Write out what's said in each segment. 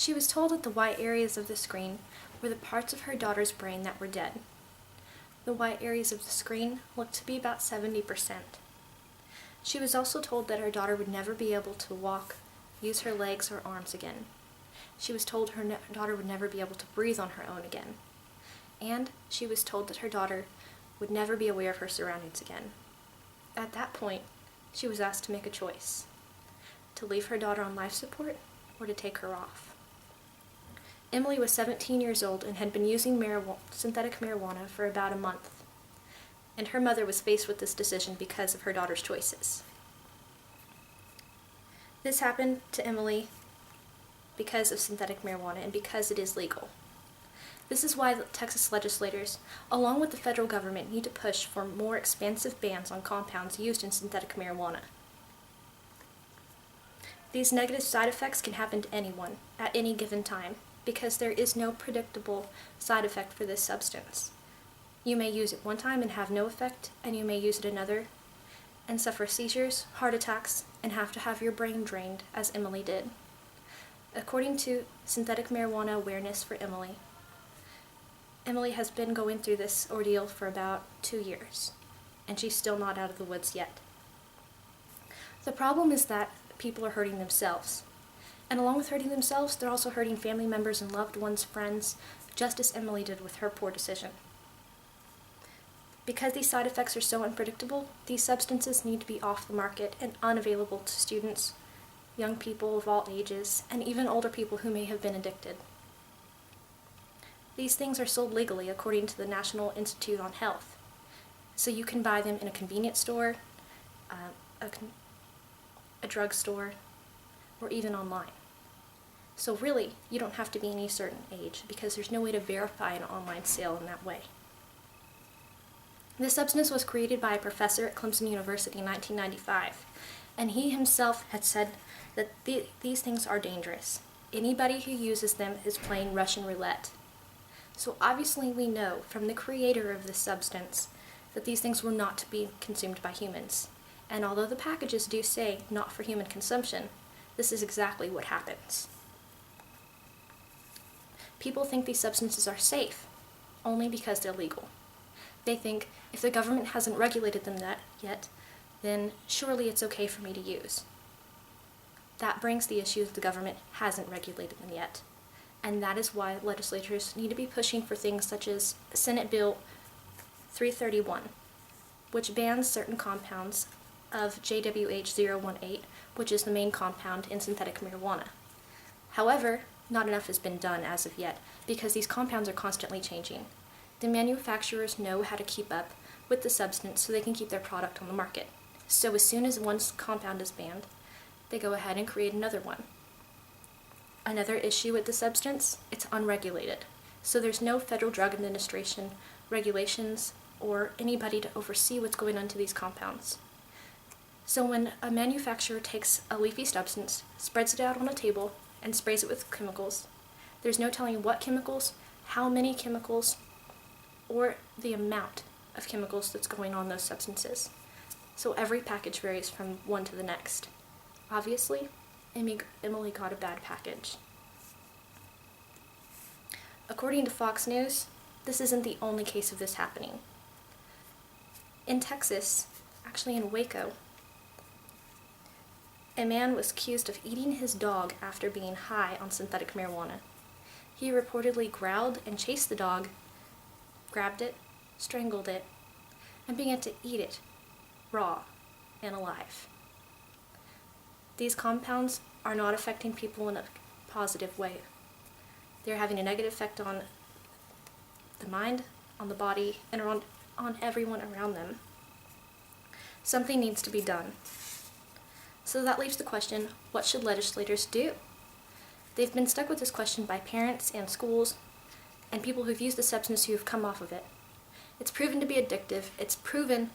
She was told that the white areas of the screen were the parts of her daughter's brain that were dead. The white areas of the screen looked to be about 70%. She was also told that her daughter would never be able to walk, use her legs or arms again. She was told her daughter would never be able to breathe on her own again. And she was told that her daughter would never be aware of her surroundings again. At that point, she was asked to make a choice: to leave her daughter on life support or to take her off. Emily was 17 years old and had been using synthetic marijuana for about a month, and her mother was faced with this decision because of her daughter's choices. This happened to Emily because of synthetic marijuana and because it is legal. This is why the Texas legislators, along with the federal government, need to push for more expansive bans on compounds used in synthetic marijuana. These negative side effects can happen to anyone at any given time because there is no predictable side effect for this substance. You may use it one time and have no effect, and you may use it another and suffer seizures, heart attacks, and have to have your brain drained, as Emily did. According to Synthetic Marijuana Awareness for Emily, Emily has been going through this ordeal for about 2 years, and she's still not out of the woods yet. The problem is that people are hurting themselves. And along with hurting themselves, they're also hurting family members and loved ones, friends, just as Emily did with her poor decision. Because these side effects are so unpredictable, these substances need to be off the market and unavailable to students, young people of all ages, and even older people who may have been addicted. These things are sold legally according to the National Institute on Health, so you can buy them in a convenience store, a drugstore, or even online. So really, you don't have to be any certain age because there's no way to verify an online sale in that way. This substance was created by a professor at Clemson University in 1995, and he himself had said that these things are dangerous. Anybody who uses them is playing Russian roulette. So obviously we know from the creator of this substance that these things were not to be consumed by humans. And although the packages do say not for human consumption, this is exactly what happens. People think these substances are safe only because they're legal. They think if the government hasn't regulated them yet, then surely it's okay for me to use. That brings the issue that the government hasn't regulated them yet. And that is why legislators need to be pushing for things such as Senate Bill 331, which bans certain compounds of JWH018, which is the main compound in synthetic marijuana. However, not enough has been done as of yet, because these compounds are constantly changing. The manufacturers know how to keep up with the substance so they can keep their product on the market. So as soon as one compound is banned, they go ahead and create another one. Another issue with the substance, it's unregulated. So there's no Federal Drug Administration regulations or anybody to oversee what's going on to these compounds. So when a manufacturer takes a leafy substance, spreads it out on a table, and sprays it with chemicals, there's no telling what chemicals, how many chemicals, or the amount of chemicals that's going on those substances. So every package varies from one to the next. Obviously, Emily got a bad package. According to Fox News, this isn't the only case of this happening. In Texas, actually in Waco, a man was accused of eating his dog after being high on synthetic marijuana. He reportedly growled and chased the dog, grabbed it, strangled it, and began to eat it, raw and alive. These compounds are not affecting people in a positive way. They're having a negative effect on the mind, on the body, and on everyone around them. Something needs to be done. So that leaves the question, what should legislators do? They've been stuck with this question by parents and schools and people who've used the substance who have come off of it. It's proven to be addictive. It's proven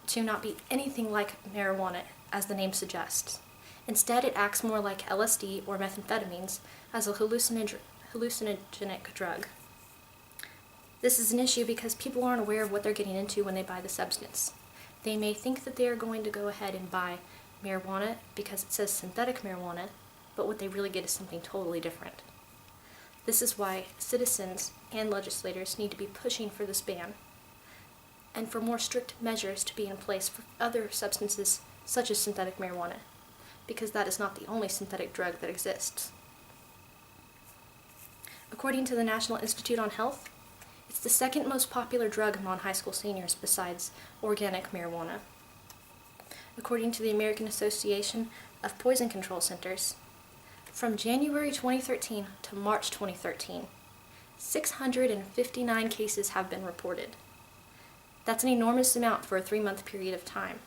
to not be anything like marijuana, as the name suggests. Instead, it acts more like LSD or methamphetamines as a hallucinogenic drug. This is an issue because people aren't aware of what they're getting into when they buy the substance. They may think that they are going to go ahead and buy marijuana because it says synthetic marijuana, but what they really get is something totally different. This is why citizens and legislators need to be pushing for this ban, and for more strict measures to be in place for other substances such as synthetic marijuana, because that is not the only synthetic drug that exists. According to the National Institute on Health, it's the second most popular drug among high school seniors besides organic marijuana. According to the American Association of Poison Control Centers, from January 2013 to March 2013, 659 cases have been reported. That's an enormous amount for a 3-month period of time.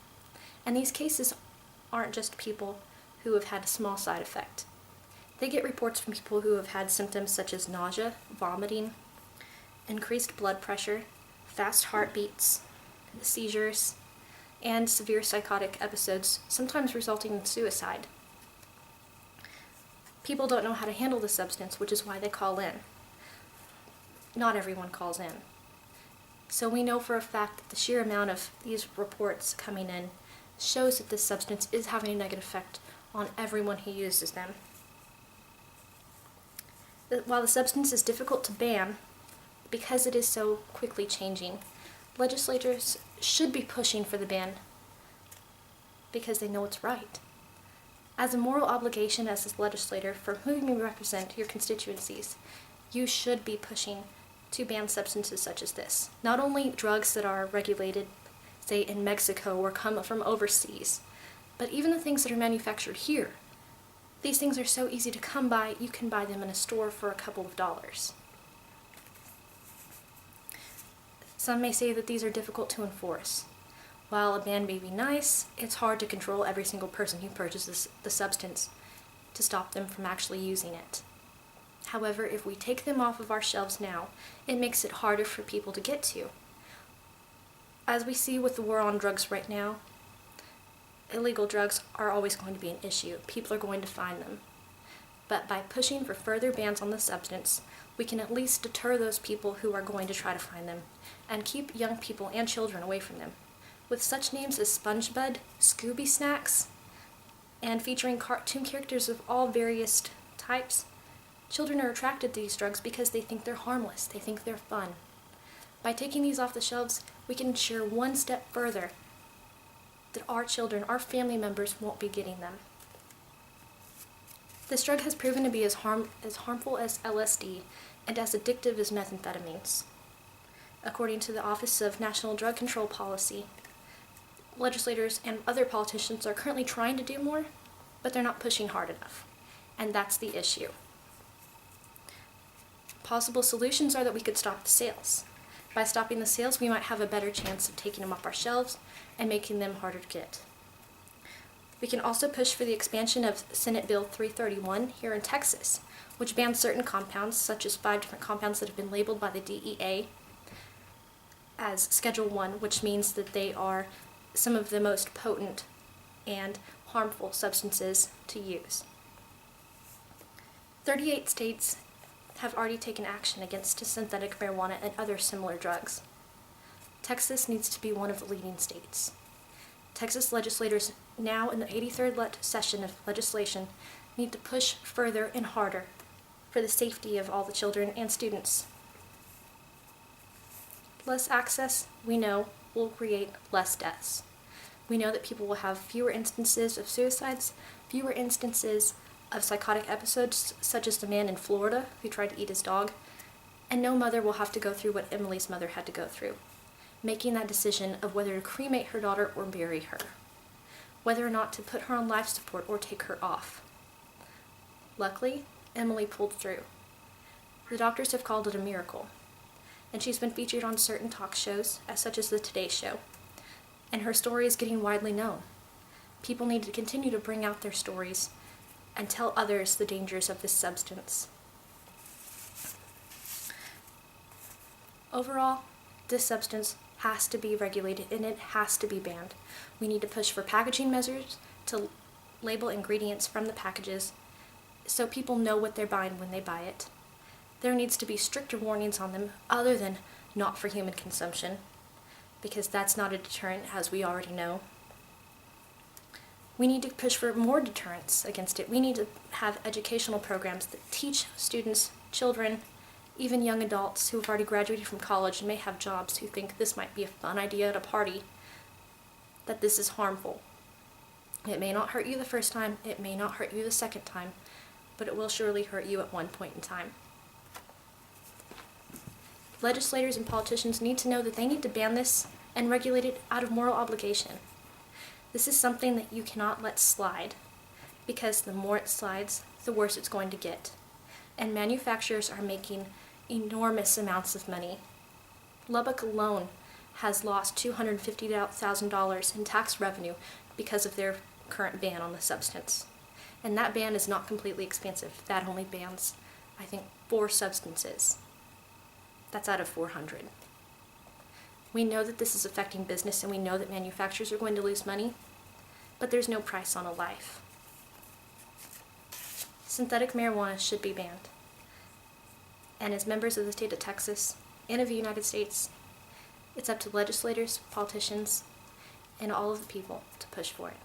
And these cases aren't just people who have had a small side effect. They get reports from people who have had symptoms such as nausea, vomiting, increased blood pressure, fast heartbeats, seizures, and severe psychotic episodes, sometimes resulting in suicide. People don't know how to handle the substance, which is why they call in. Not everyone calls in. So we know for a fact that the sheer amount of these reports coming in shows that this substance is having a negative effect on everyone who uses them. While the substance is difficult to ban, because it is so quickly changing, legislators should be pushing for the ban because they know it's right. As a moral obligation as a legislator for whom you represent your constituencies, you should be pushing to ban substances such as this. Not only drugs that are regulated, say in Mexico or come from overseas, but even the things that are manufactured here. These things are so easy to come by, you can buy them in a store for a couple of dollars. Some may say that these are difficult to enforce. While a ban may be nice, it's hard to control every single person who purchases the substance to stop them from actually using it. However, if we take them off of our shelves now, it makes it harder for people to get to. As we see with the war on drugs right now, illegal drugs are always going to be an issue. People are going to find them. But by pushing for further bans on the substance, we can at least deter those people who are going to try to find them and keep young people and children away from them. With such names as SpongeBob, Scooby Snacks, and featuring cartoon characters of all various types, children are attracted to these drugs because they think they're harmless, they think they're fun. By taking these off the shelves, we can ensure one step further that our children, our family members, won't be getting them. This drug has proven to be as harmful as LSD and as addictive as methamphetamines. According to the Office of National Drug Control Policy, legislators and other politicians are currently trying to do more, but they're not pushing hard enough. And that's the issue. Possible solutions are that we could stop the sales. By stopping the sales, we might have a better chance of taking them off our shelves and making them harder to get. We can also push for the expansion of Senate Bill 331 here in Texas, which bans certain compounds, such as 5 different compounds that have been labeled by the DEA as Schedule 1, which means that they are some of the most potent and harmful substances to use. 38 states have already taken action against synthetic marijuana and other similar drugs. Texas needs to be one of the leading states. Texas legislators now in the 83rd session of legislation need to push further and harder for the safety of all the children and students. Less access, we know, will create less deaths. We know that people will have fewer instances of suicides, fewer instances of psychotic episodes, such as the man in Florida who tried to eat his dog, and no mother will have to go through what Emily's mother had to go through, making that decision of whether to cremate her daughter or bury her, whether or not to put her on life support or take her off. Luckily, Emily pulled through. The doctors have called it a miracle, and she's been featured on certain talk shows, such as the Today Show, and her story is getting widely known. People need to continue to bring out their stories and tell others the dangers of this substance. Overall, this substance has to be regulated and it has to be banned. We need to push for packaging measures to label ingredients from the packages so people know what they're buying when they buy it. There needs to be stricter warnings on them other than not for human consumption, because that's not a deterrent, as we already know. We need to push for more deterrence against it. We need to have educational programs that teach students children, even young adults who have already graduated from college and may have jobs who think this might be a fun idea at a party, that this is harmful. It may not hurt you the first time, it may not hurt you the second time, but it will surely hurt you at one point in time. Legislators and politicians need to know that they need to ban this and regulate it out of moral obligation. This is something that you cannot let slide, because the more it slides, the worse it's going to get. And manufacturers are making enormous amounts of money. Lubbock alone has lost $250,000 in tax revenue because of their current ban on the substance. And that ban is not completely expansive. That only bans, I think, 4 substances. That's out of 400. We know that this is affecting business, and we know that manufacturers are going to lose money, but there's no price on a life. Synthetic marijuana should be banned. And as members of the state of Texas and of the United States, it's up to legislators, politicians, and all of the people to push for it.